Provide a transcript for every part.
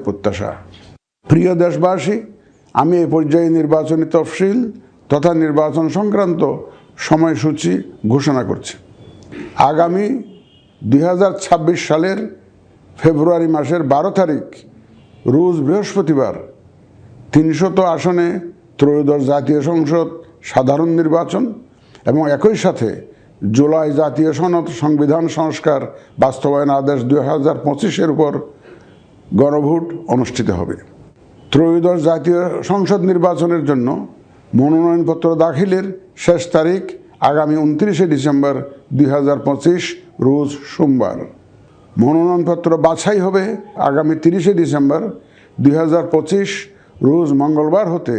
প্রত্যাশা। প্রিয় দেশবাসী, আমি এই পর্যায়ে নির্বাচনী তফসিল তথা নির্বাচন সংক্রান্ত সময়সূচি ঘোষণা করছি। আগামী 2026 সালের ফেব্রুয়ারি মাসের 12 তারিখ রোজ বৃহস্পতিবার 300 আসনে ত্রয়োদশ জাতীয় সংসদ সাধারণ নির্বাচন এবং একই সাথে জুলাই জাতীয় সনদ সংবিধান সংস্কার বাস্তবায়ন আদেশ 2025-এর উপর গণভোট অনুষ্ঠিত হবে। ত্রয়োদশ জাতীয় সংসদ নির্বাচনের জন্য মনোনয়নপত্র দাখিলের শেষ তারিখ আগামী 29 ডিসেম্বর 2025 রোজ সোমবার। মনোনয়নপত্র বাছাই হবে আগামী 30 ডিসেম্বর 2025 রোজ মঙ্গলবার হতে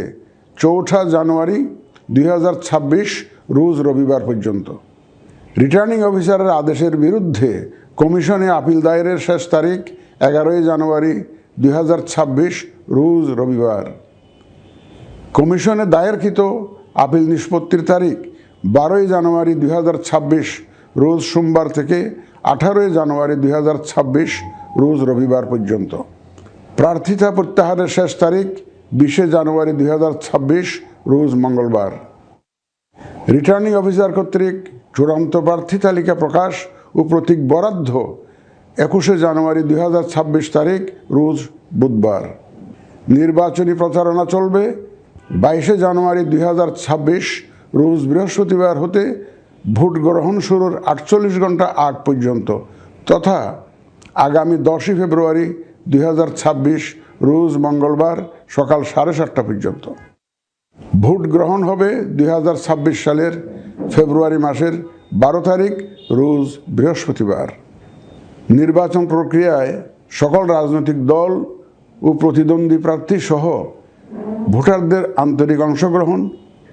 4 জানুয়ারি 2026 রোজ রবিবার পর্যন্ত। রিটার্নিং অফিসারের আদেশের বিরুদ্ধে কমিশনে আপিল দায়েরের শেষ তারিখ 11 জানুয়ারি 2026 রোজ রবিবার। কমিশনে দায়েরকৃত আপিল নিষ্পত্তির তারিখ 12 জানুয়ারি 2026 রোজ সোমবার থেকে 18 জানুয়ারি 2026 রোজ রবিবার পর্যন্ত। প্রার্থিতা প্রত্যাহারের শেষ তারিখ 20 জানুয়ারি 2026 রোজ মঙ্গলবার। রিটার্নিং অফিসার কর্তৃক চূড়ান্ত প্রার্থী তালিকা প্রকাশ ও প্রতীক বরাদ্দ 21 জানুয়ারি 2026 তারিখ রোজ বুধবার। নির্বাচনী প্রচারণা চলবে 22 জানুয়ারি 2026 রোজ বৃহস্পতিবার হতে ভোট গ্রহণ শুরুর 48 ঘন্টা আগ পর্যন্ত তথা আগামী 10 ফেব্রুয়ারি 2026 রোজ মঙ্গলবার সকাল 7:30 পর্যন্ত। ভোট গ্রহণ হবে 2026 সালের ফেব্রুয়ারি মাসের 12 তারিখ রোজ বৃহস্পতিবার। নির্বাচন প্রক্রিয়ায় সকল রাজনৈতিক দল ও প্রতিদ্বন্দ্বী প্রার্থী সহ ভোটারদের আন্তরিক অংশগ্রহণ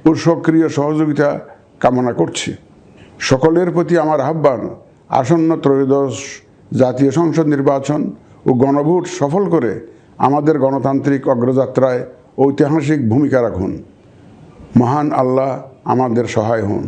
ও সক্রিয় সহযোগিতা কামনা করছি। সকলের প্রতি আমার আহ্বান, আসন্ন ত্রয়োদশ জাতীয় সংসদ নির্বাচন ও গণভোট সফল করে আমাদের গণতান্ত্রিক অগ্রযাত্রায় ঐতিহাসিক ভূমিকা রাখুন। মহান আল্লাহ আমাদের সহায় হন।